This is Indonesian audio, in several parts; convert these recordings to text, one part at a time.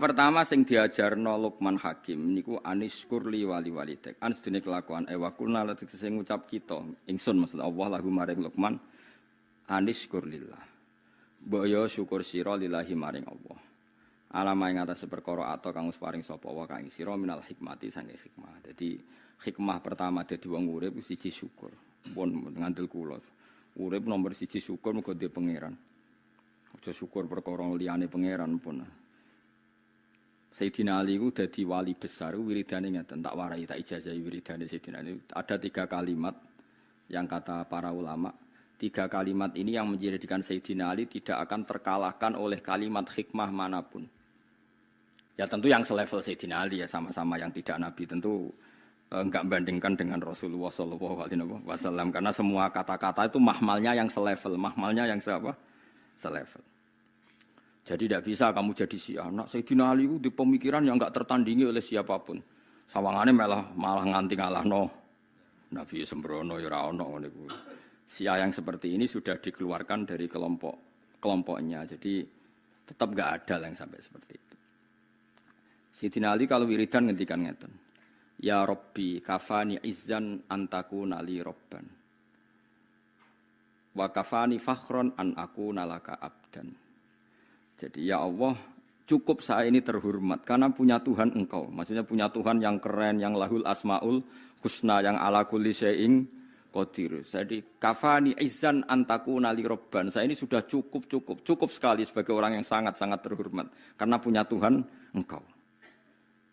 pertama sing diajarno Luqman Hakim niku aniskurli wali walidek. An sedene kelakuan wa kulna lan sing ngucap kita ingsun maksud Allah lahu maring Luqman aniskurlillah. Mbok yo syukur sira lillahi maring Allah. Alama ing atas perkara ato kang wis paring sapa wa kang sira minal hikmati sange hikmah. Dadi hikmah pertama dadi wong urip siji syukur. Pun ngandel kula. Urip nomor siji syukur muga duwe pangeran. Aja syukur perkara liyane pangeran pun. Sayyidina Ali itu dadi wali besar, wiridane ngeten tak warai tak ijazahi wiridane Sayyidina Ali. Ada 3 kalimat yang kata para ulama, 3 kalimat ini yang menjadikan Sayyidina Ali tidak akan terkalahkan oleh kalimat hikmah manapun. Ya tentu yang selevel Sayyidina Ali ya sama-sama yang tidak Nabi tentu enggak bandingkan dengan Rasulullah sallallahu alaihi wasallam karena semua kata-kata itu mahmalnya yang selevel, mahmalnya yang selevel. Jadi tidak bisa kamu jadi Syiah. Nak Sayyidina Ali itu di pemikiran yang enggak tertandingi oleh siapapun. Sawangane malah nganti ngalahno Nabi sembrono ya ora ono ngene kuwi. Syiah yang seperti ini sudah dikeluarkan dari kelompoknya. Jadi tetap enggak ada yang sampai seperti itu. Sayyidina Ali kalau wiridan ngendikan ngeten. Ya Rabbi kafani izzan antakuna li robban. Wa kafani fakhron an akuna laka abdan. Jadi ya Allah cukup saya ini terhormat karena punya Tuhan engkau. Maksudnya punya Tuhan yang keren, yang lahul asmaul husna, yang ala kulli syai'in qadir. Jadi kafani izzan antakuna li robban. Saya ini sudah cukup sekali sebagai orang yang sangat-sangat terhormat karena punya Tuhan engkau.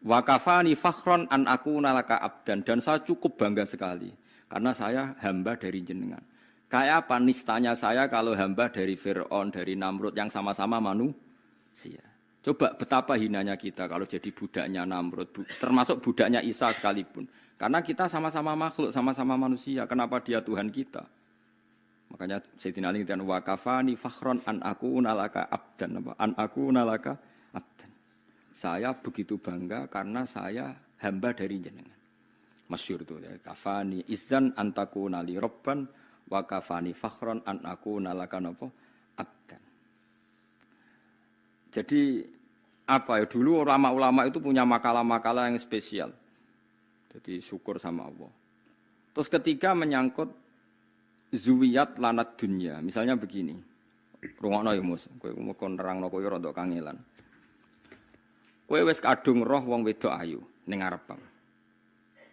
Wa kafani fakhron an akuna laka abdan, dan saya cukup bangga sekali karena saya hamba dari jenengan. Kayak apa nistanya saya kalau hamba dari Fir'aun, dari Namrud yang sama-sama manusia. Coba betapa hinanya kita kalau jadi budaknya Namrud, termasuk budaknya Isa sekalipun. Karena kita sama-sama makhluk, sama-sama manusia. Kenapa dia Tuhan kita? Makanya Sayyidina Ali dan wa kafani fakhron an akuna laka abdan, an akuna laka abdan. Saya begitu bangga karena saya hamba dari jenengan. Masyhur itu ya, kafani izzan antakuna li robban wa kafani fakhron an akuna laka abdan. Jadi apa ya, dulu ulama-ulama itu punya makalah-makalah yang spesial. Jadi syukur sama Allah. Terus ketiga menyangkut zuwiyat lanat dunya. Misalnya begini. Rungokno ya Mus, kowe mung nerangno kowe rada kangelan. Kowe wis kadung roh wong wedok ayu ning ngarepmu.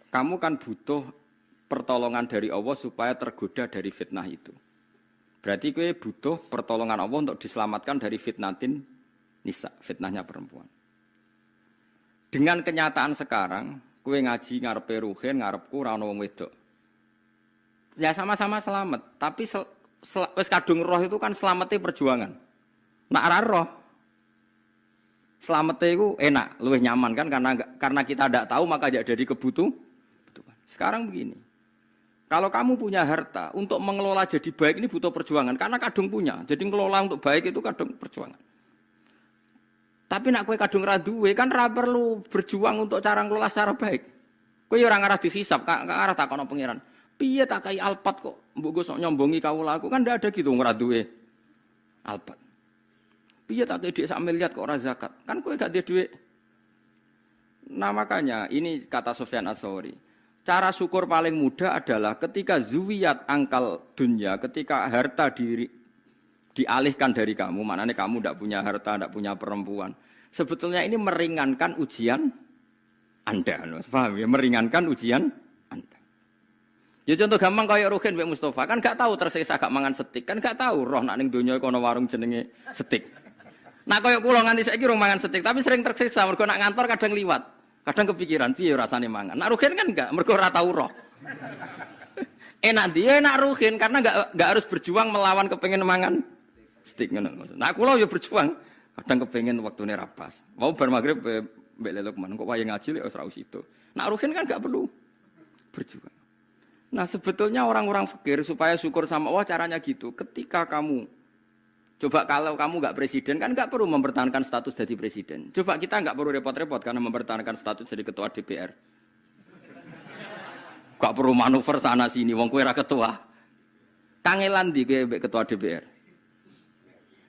Kamu kan butuh pertolongan dari Allah supaya tergoda dari fitnah itu. Berarti kowe butuh pertolongan Allah untuk diselamatkan dari fitnatin nisa, fitnahnya perempuan. Dengan kenyataan sekarang, kowe ngaji ngarepe ruhin, ngarepku ora ono wong wedok. Ya sama-sama selamat, tapi wis kadung roh itu kan selamate perjuangan. Nak ora roh selamate iku enak, luwih nyaman kan karena kita tidak tahu maka jadi kebutuhan. Sekarang begini. Kalau kamu punya harta, untuk mengelola jadi baik ini butuh perjuangan. Karena kadung punya, jadi mengelola untuk baik itu kadung perjuangan. Tapi nak kowe kadung ra duwe kan ra perlu berjuang untuk cara ngelola secara baik. Kowe ora ngarah dihisab, ngarah takono pangeran. Piye tak kai alpat kok mbok sok nyombongi kawulaku kan ndak ada gitu ora duwe alpat. Piye tak kai dhuwit sak miliar kok ora zakat? Kan kowe gak duwe dhuwit. Nah makanya ini kata Sufyan Ats-Tsauri. Cara syukur paling mudah adalah ketika zuwiyat angkal dunya, ketika harta dialihkan dari kamu, maknanya kamu tidak punya harta, tidak punya perempuan. Sebetulnya ini meringankan ujian Anda, paham ya? Meringankan ujian Anda. Ya contoh gampang kayak Ruhin Mbak Mustafa, kan gak tahu tersiksa gak mangan steak, kan gak tahu roh nak ning donya kono warung jenenge steak. Nah kayak kula nganti saiki rung mangan steak, tapi sering tersiksa mergo nak ngantor kadang liwat. Kadang kepikiran, piye rasane mangan. Nak Ruhin kan enggak, mergo ora tau roh. Enak dia enak Ruhin karena enggak harus berjuang melawan kepengen mangan steak ngono maksud. Nah kula yo berjuang, kadang kepengen waktune ra pas. Mau bar magrib mbek Lelokman kok wayahe ngaji lek wis ra usido. Nak Ruhin kan enggak perlu berjuang. Nah, sebetulnya orang-orang fakir supaya syukur sama Allah caranya gitu. Ketika kamu coba kalau kamu enggak presiden kan enggak perlu mempertahankan status jadi presiden. Coba kita enggak perlu repot-repot karena mempertahankan status jadi ketua DPR. Enggak perlu manuver sana sini wong kowe ra ketua. Kangelan ndi kowe mbek ketua DPR?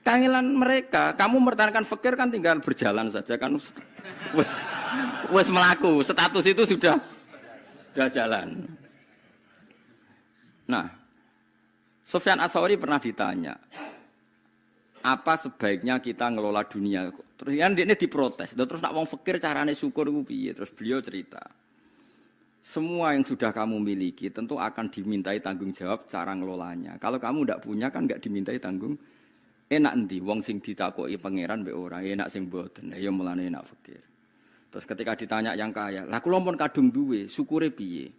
Kangelan mereka, kamu mempertahankan fakir kan tinggal berjalan saja kan, wes melaku, status itu sudah jalan. Nah, Sufyan Ats-Tsauri pernah ditanya, apa sebaiknya kita ngelola dunia? Terus kan dia diprotes, terus nak wong fakir carane syukur ku piye? Terus beliau cerita, semua yang sudah kamu miliki tentu akan dimintai tanggung jawab cara ngelolanya. Kalau kamu tidak punya kan nggak dimintai tanggung. Enak endi wong sing ditakoki pangeran mbek ora, enak sing mboten. Ya mulane enak fakir. Terus ketika ditanya yang kaya, lah kula pun kadung duwe, syukure piye?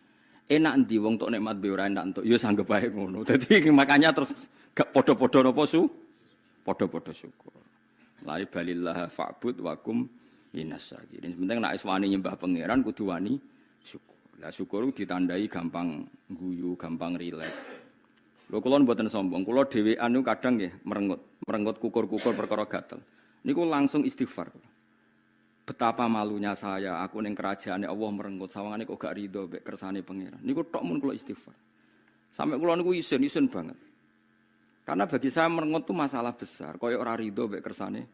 Enak endi wong tok nikmat mbek ora enak entuk, ya sanggep bae ngono. Dadi makanya terus gak padha-padha napa padha-padha syukur. Lari balillah fa'bud wakum inasakirin. Penting nek wani nyembah pangeran kudu wani syukur. Lah syukur ditandai gampang guyu, gampang rileks. Lho kula mboten sombong, kula dhewean niku kadang nggih merengut kukur-kukur perkara gatel. Niku langsung istighfar. Betapa malunya saya, aku ning kerajaane Allah merengut sawangane kok gak rido mek kersane pangeran. Niku tok mun kula istighfar. Sampai kula niku isin banget. Karena bagi saya merengut itu masalah besar, koyo ora rido mek kersane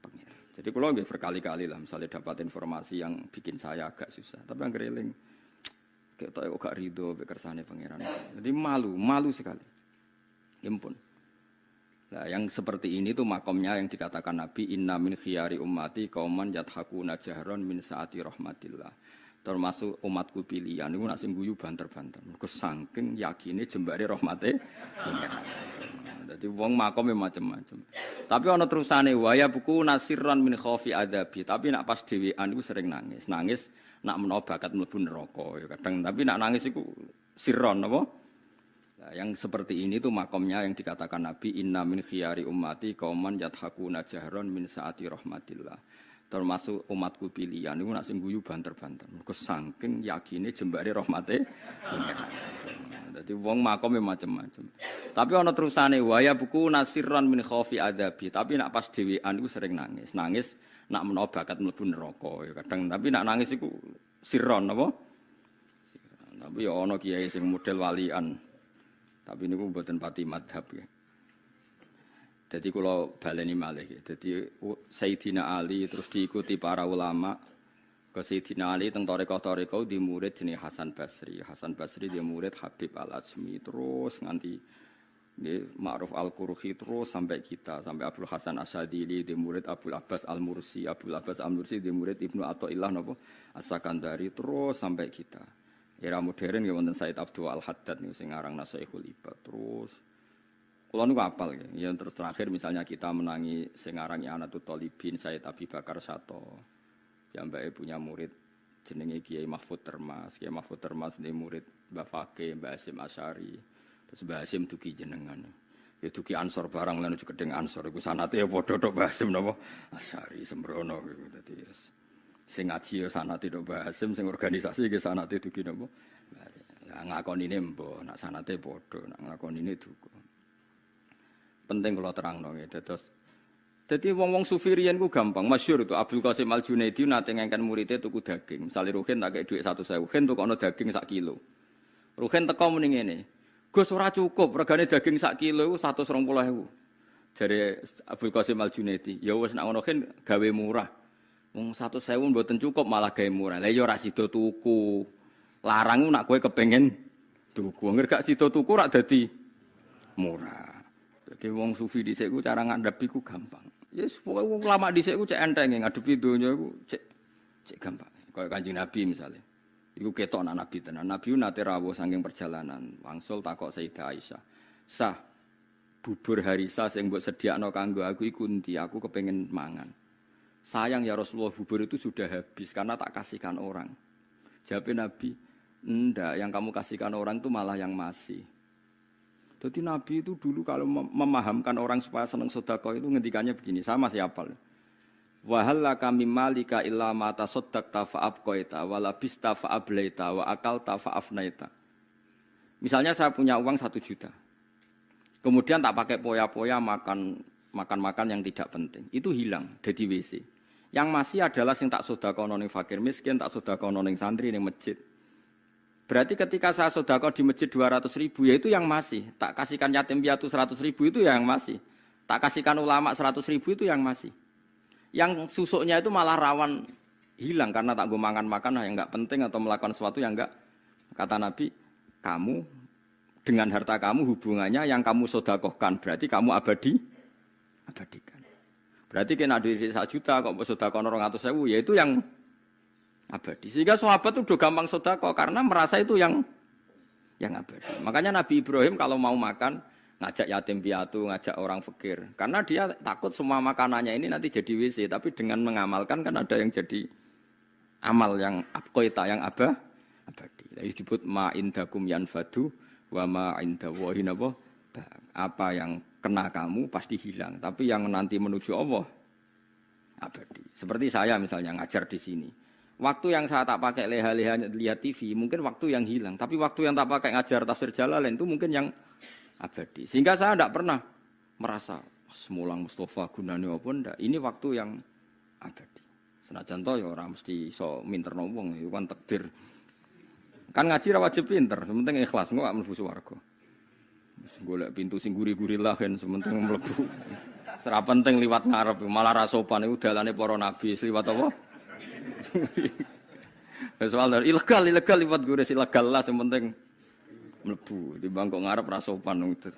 pangeran. Jadi kula nggih berkali-kali lah misalnya dapat informasi yang bikin saya agak susah, tapi anggere eling kita kok gak rido mek kersane pangeran. Jadi malu sekali. Ya ampun. Nah, yang seperti ini tuh makomnya yang dikatakan Nabi inna min khiyari ummati qauman yadhakuna jahron min saati rahmatillah. Termasuk umatku pilihan niku nak sing guyu banter-banter. Mergo saking yakine jembare rahmate pangeran. Dadi wong makome macam-macam. Tapi ana terusane waya buku nasirran min khaufi adabi. Tapi nak pas dhewean iku sering nangis. Nangis nak menawa bakat mlebu neraka ya kadang. Tapi nak nangis iku sirron apa? Nah, yang seperti ini tuh makomnya yang dikatakan Nabi inna min khiyari ummati qauman yadhakuna jahron min saati rahmatillah. Termasuk umatku pilihan niku nak sing guyu banter-banter. Mergo saking yakine jembare rahmate pangeran. Dadi wong makome macam-macam. Tapi ana terusane waya buku nasirran min khaufi adabi. Tapi nak pas dhewean iku sering nangis. Nangis nak menawa bakat mlebu neraka ya kadang. Tapi nak nangis iku sirron apa? Tapi ya ana kiai sing model walian. Tapi niku mboten pati madhab ya. Jadi kalau baleni malih ya. Jadi Sayyidina Ali terus diikuti para ulama ke Sayyidina Ali teng tarekah-tarekah di murid jenenge Hasan Basri. Hasan Basri dia murid Habib Al-Azmi terus nganti Ma'ruf Al-Qurhi terus sampai kita sampai Abdul Hasan Asyadili di murid Abdul Abbas Al-Mursi. Abdul Abbas Al-Mursi di murid Ibnu Athaillah napa As-Sakandari terus sampai kita. Era modern ya wonten Said Abdul Al-Haddad niku sing aran Nasaihul Ibad terus. Kula niku apal ya. Yang terus terakhir misalnya kita menangi sing aran Anatut Thalibin Said Abi Bakar Sato. Ya mbake punya murid jenenge Kiai Mahfud Termas. Kiai Mahfud Termas ini murid Mbah Fakih, Mbah Hasyim Asy'ari. Terus Mbah Hasyim dugi jenengan. Ya dugi Ansor barang lan ujuk gedeng Ansor iku sanate ya padha tok Mbah Hasyim napa Asy'ari sembrono iku dadi sing ngaji ya sanate tok Mbah Hasyim sing organisasi ge sanate dugi napa. Lah ngakonine mbok nak sanate padha nak ngakonine duka. Penting kalau terangno nggih dados dadi wong-wong sufi riyen ku gampang masyhur itu Abdul Qasim Al-Junaidi nate ngengken muridé tuku daging. Misale Ruhin tak kei dhuwit 100.000, Ruhin tukokno daging sak kilo. Ruhin teko muni ngene. Gus ora cukup, regane daging sak kilo iku 120.000. Jare Abdul Qasim Al-Junaidi, ya wis nek ngono Ruhin gawe murah. Wong 100.000 mboten cukup malah gawe murah. Lah ya ora sida tuku. Larang nak kowe kepengin tuku. Angger gak sida tuku rak dadi murah. Jadi wong sufi dhisik ku cara ngadhepi ku gampang. Ya yes, pokoke wong ulama dhisik ku cek enteng ngadepi donya ku cek gampang. Kaya Kanjeng Nabi misale. Iku ketok anak Nabi tenan. Nabi nate rawuh saking perjalanan, wangsul takok Sayyidah Aisyah. Sah bubur harisa sing mbok sediakno kanggo aku iku endi? Aku kepengin mangan. Sayang ya Rasulullah bubur itu sudah habis karena tak kasihkan orang. Jawab Nabi, enggak, yang kamu kasihkan orang itu malah yang masih. Jadi Nabi itu dulu kalau memahamkan orang supaya senang sedekah itu ngendikannya begini, saya masih hafal. Wa hallaka mimmalika illa ma tasaddaqta fa abqaita wa labista fa ablaita wa akalta fa afnaita. Misalnya saya punya uang 1 juta. Kemudian tak pakai poya-poya makan yang tidak penting. Itu hilang dari WC. Yang masih adalah sing tak sedekahno ning fakir miskin, tak sedekahno ning santri ning masjid. Berarti ketika saya sedekah di masjid 200.000 ya itu yang masih. Tak kasihkan yatim piatu 100.000 itu yang masih. Tak kasihkan ulama 100.000 itu yang masih. Yang susuknya itu malah rawan hilang karena tak gue makan yang enggak penting atau melakukan sesuatu yang enggak. Kata Nabi, kamu dengan harta kamu hubungannya yang kamu sodakohkan berarti kamu abadikan. Berarti kena duit 1 juta kok sodakoh 200.000 ya itu yang abadi. Sehingga sahabat itu udah gampang sodakoh karena merasa itu yang abadi. Makanya Nabi Ibrahim kalau mau makan ngajak yatim piatu, ngajak orang fakir. Karena dia takut semua makanannya ini nanti jadi WC. Tapi dengan mengamalkan kan ada yang jadi amal yang abqaita, yang abadi. Disebut ma indakum yanfadu wa ma indallahi napa. Apa yang kena kamu pasti hilang. Tapi yang nanti menuju Allah abadi. Seperti saya misalnya ngajar di sini. Waktu yang saya tak pakai leha-leha lihat TV, mungkin waktu yang hilang. Tapi waktu yang tak pakai ngajar tafsir Jalalain itu mungkin yang abadi. Sehingga saya tidak pernah merasa semulang Mustafa gunane apa ndak. Ini waktu yang abadi. Senajan to ya ora mesti iso minterno wong, itu kan takdir. Kan ngaji ra wajib pinter, sementing ikhlas engko gak mlebu swarga. Wis golek pintu sing guri-guri lah kan sementing mlebu. Ora penting liwat ngarep, malah ra sopan iku dalane para nabi liwat apa? Soal ilegal liwat gure ilegal lah sementing mlebu di bangkok ngarep ra sopan ngoten.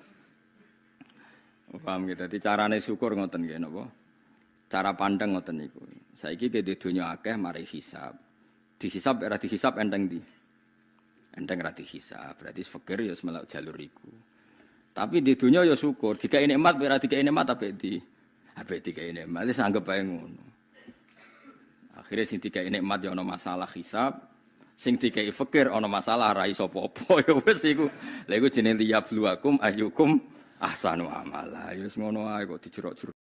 Paham gitu. Dadi carane syukur ngoten nggih napa? Cara pandang ngoten niku. Saiki ke donya akeh mari hisab. Dihisab ora dihisab enteng ndi? Enteng ra dihisab. Berarti fakir ya melok jalur iku. Tapi di donya ya syukur, dikai nikmat ora dikai nikmat apik dikai nikmat. Wis anggap ae ngono. Akhire sing dikai nikmat ya ana masalah hisab. Sing dikai fakir ana masalah ra iso apa-apa ya wis iku. Lha iku jenenge liyabluwakum ayyukum ahsanu amala. Ya wis ngono ae kok dijerok-jerok.